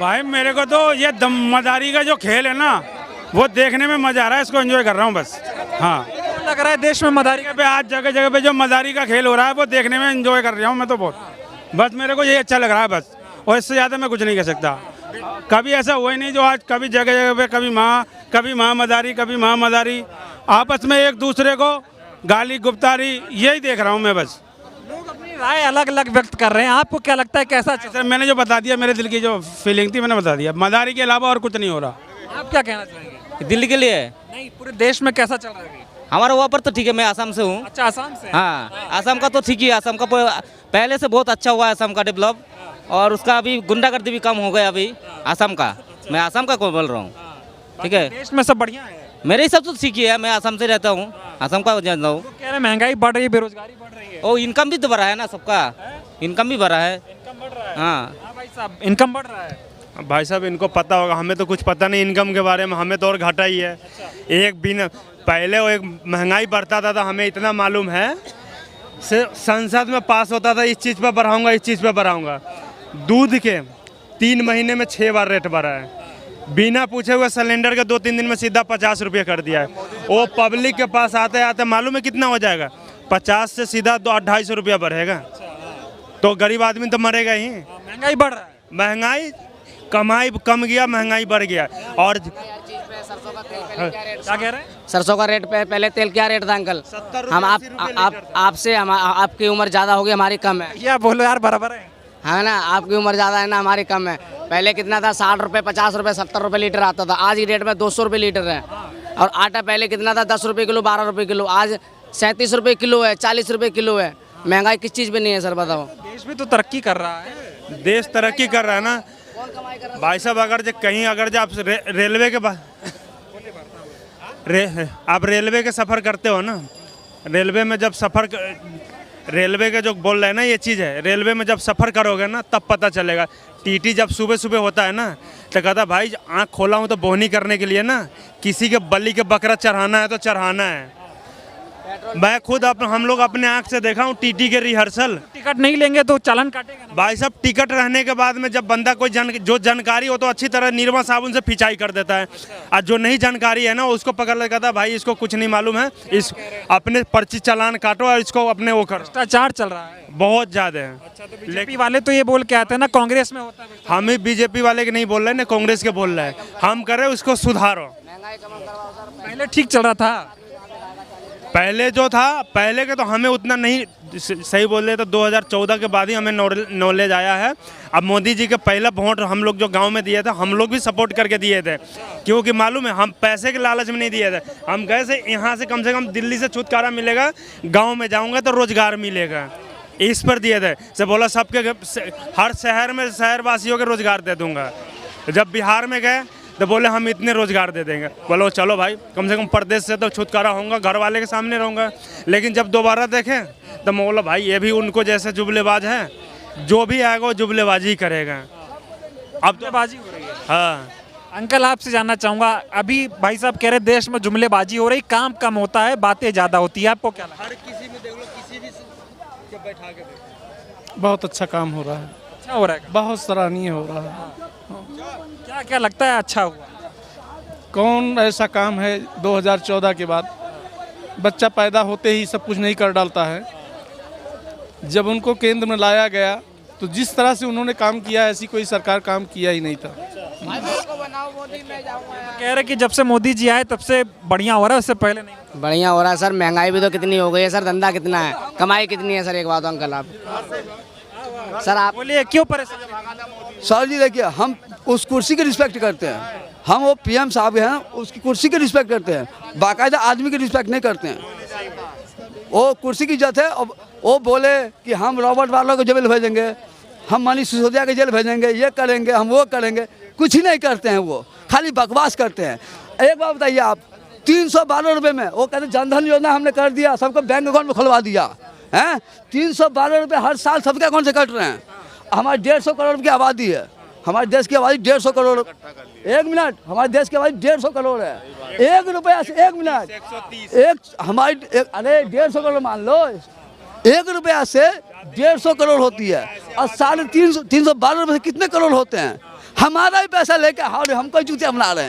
भाई मेरे को तो ये दमदारी का जो खेल है ना वो देखने में मजा आ रहा है, इसको एंजॉय कर रहा हूँ बस। हाँ, लग रहा है देश में मदारी पे आज जगह जगह पे जो मदारी का खेल हो रहा है वो देखने में एंजॉय कर रहा हूँ मैं तो बहुत। बस मेरे को ये अच्छा लग रहा है बस, और इससे ज़्यादा मैं कुछ नहीं कह सकता। कभी ऐसा हुआ ही नहीं जो आज कभी जगह जगह पे कभी माँ मदारी, कभी माँ मदारी, आपस में एक दूसरे को गाली गुप्तारी, यही देख रहा हूँ मैं बस। लोग अपनी राय अलग अलग व्यक्त कर रहे हैं, आपको क्या लगता है कैसा चल रहा सर मैंने जो बता दिया, मेरे दिल की जो फीलिंग थी मैंने बता दिया, मदारी के अलावा और कुछ नहीं हो रहा। है? आप क्या कहना चाहेंगे? दिल्ली के लिए नहीं, पूरे देश में कैसा चल रहा है अभी? हमारा वहाँ पर तो ठीक है, मैं आसाम से हूँ। अच्छा, आसाम से? हाँ, आसाम का तो ठीक ही है। आसाम का पहले से बहुत अच्छा हुआ है आसाम का डेवलप, और उसका अभी गुंडागर्दी भी कम हो गया अभी आसाम का। मैं आसाम का को बोल रहा हूँ, ठीक है। देश में सब बढ़िया है? मेरे हिसाब से ठीक ही है, मैं आसाम से रहता हूँ, आसाम का जानता हूँ। लोग कह रहे हैं महंगाई बढ़ रही है, बेरोजगारी बढ़ रही है। और इनकम भी तो बढ़ा है ना सबका, इनकम भी बढ़ा है। इनकम बढ़ रहा है? हाँ हाँ भाई साहब, इनकम बढ़ रहा है। भाई साहब इनको पता होगा, हमें तो कुछ पता नहीं इनकम के बारे में, हमें तो और घाटा ही है। एक बिना पहले वो एक महंगाई बढ़ता था हमें इतना मालूम है, संसद में पास होता था इस चीज़ पर बढ़ाऊंगा, इस चीज़ पर बढ़ाऊंगा। दूध के 3 महीने में 6 बार रेट बढ़ा है, बिना पूछे हुए सिलेंडर के 2-3 दिन में सीधा 50 रुपये कर दिया है। वो पब्लिक के पास आते आते मालूम है कितना हो जाएगा, 50 से सीधा 200-250 रुपया बढ़ेगा, तो गरीब आदमी तो मरेगा ही। महंगाई बढ़ रहा है? महंगाई कमाई कम गया, महंगाई बढ़ गया। और क्या कह रहे हैं? सरसों का रेट पे पहले तेल क्या रेट था अंकल? हम आपसे आपकी उम्र ज़्यादा होगी, हमारी कम है। क्या बोलो यार, बराबर है। है ना, आपकी उम्र ज़्यादा है ना, हमारी कम है। पहले कितना था? 60 रुपये, 50 रुपये, 70 रुपये लीटर आता था, आज ही रेट में 200 रुपये लीटर है। और आटा पहले कितना था? 10 रुपये किलो, 12 रुपये किलो, आज 37 रुपये किलो है, 40 रुपये किलो है। महंगाई किस चीज़ पे नहीं है सर, बताओ। देश भी तो तरक्की कर रहा है। देश तरक्की कर रहा है ना भाई साहब। अगर जो कहीं अगर जो आप रेलवे के आप रेलवे के सफ़र करते हो ना, रेलवे में जब रेलवे के जो बोल रहे हैं ना ये चीज़ है, रेलवे में जब सफ़र करोगे ना तब पता चलेगा। टीटी जब सुबह सुबह होता है ना तो कहता भाई आँख खोला हूँ तो बोहनी करने के लिए ना, किसी के बलि के बकरा चढ़ाना है तो चढ़ाना है। मैं खुद हम लोग अपने आँख से देखा हूँ टीटी के रिहर्सल। टिकट नहीं लेंगे तो चालान काटेगा ना? भाई साहब टिकट रहने के बाद में जब बंदा कोई जो जानकारी हो तो अच्छी तरह निरमा साबुन से फिंचाई कर देता है, और जो नहीं जानकारी है ना उसको पकड़ लेता था, भाई इसको कुछ नहीं मालूम है, इस अपने पर्ची चालान काटो और इसको अपने वो करो। भ्रष्टाचार चल रहा है बहुत ज़्यादा है। अच्छा, तो बीजेपी वाले तो ये बोल के आते हैं ना कांग्रेस में होता है। हम ही बीजेपी वाले के नहीं बोल रहे ना कांग्रेस के बोल रहे हैं, हम करें उसको सुधारो। पहले ठीक चल रहा था। पहले जो था पहले के तो हमें उतना नहीं सही बोल रहे, तो 2014 के बाद ही हमें नॉलेज आया है। अब मोदी जी के पहला वोट हम लोग जो गांव में दिए थे, हम लोग भी सपोर्ट करके दिए थे, क्योंकि मालूम है हम पैसे के लालच में नहीं दिए थे। हम गए से यहाँ से कम दिल्ली से छुटकारा मिलेगा, गाँव में जाऊँगा तो रोजगार मिलेगा, इस पर दिए थे। से बोला सबके हर शहर में शहरवासियों के रोजगार दे दूँगा। जब बिहार में गए तो बोले हम इतने रोजगार दे देंगे। बोलो चलो भाई, कम से कम प्रदेश से तो छुटकारा होगा, घर वाले के सामने रहूँगा। लेकिन जब दोबारा देखें तो मैं बोला भाई ये भी उनको जैसे जुमलेबाज है, जो भी आएगा वो जुमलेबाजी करेगा। अब तो जुमलेबाजी हो रही है। हाँ अंकल आपसे जानना चाहूँगा, अभी भाई साहब कह रहे देश में जुमलेबाजी हो रही, काम कम होता है, बातें ज़्यादा होती है, आपको क्या लगता है? हर किसी में देख लो, किसी भी बैठा के देखो, बहुत अच्छा काम हो रहा है, अच्छा हो रहा है। बहुत सराहनीय हो रहा है। क्या क्या लगता है अच्छा हुआ? कौन ऐसा काम है 2014 के बाद, बच्चा पैदा होते ही सब कुछ नहीं कर डालता है। जब उनको केंद्र में लाया गया तो जिस तरह से उन्होंने काम किया ऐसी कोई सरकार काम किया ही नहीं था। कह रहे कि जब से मोदी जी आए तब से बढ़िया हो रहा है, उससे पहले नहीं। बढ़िया हो रहा है सर, महंगाई भी तो कितनी हो गई है सर, धंधा कितना है, कमाई कितनी है सर, एक बात अंकल आप सर आप बोलिए क्यों परेशान? सर जी देखिए, हम उस कुर्सी की रिस्पेक्ट करते हैं, हम वो पीएम साहब हैं उसकी कुर्सी की रिस्पेक्ट करते हैं, बाकायदा आदमी की रिस्पेक्ट नहीं करते हैं। वो कुर्सी की इज्जत है। वो बोले कि हम रॉबर्ट वालों को जेल भेजेंगे, हम मनीष सिसोदिया के जेल भेजेंगे, ये करेंगे, हम वो करेंगे, कुछ ही नहीं करते हैं, वो खाली बकवास करते हैं। एक बात बताइए आप, 312 रुपये में वो कहते जनधन योजना हमने कर दिया, सबको बैंक अकाउंट में खुलवा दिया है। 312 रुपये हर साल सबके अकाउंट से कट रहे हैं। हमारी 150 करोड़ की आबादी है, हमारे देश की आबादी 150 करोड़। एक मिनट, हमारे देश की आबादी 150 करोड़ है। 1 रुपया से, एक मिनट, अरे 150 करोड़ मान लो, 1 रुपया से 150 करोड़ होती है, और 312 रुपये से कितने करोड़ होते हैं? हमारा ही पैसा लेके हमको जूते बना रहे हैं।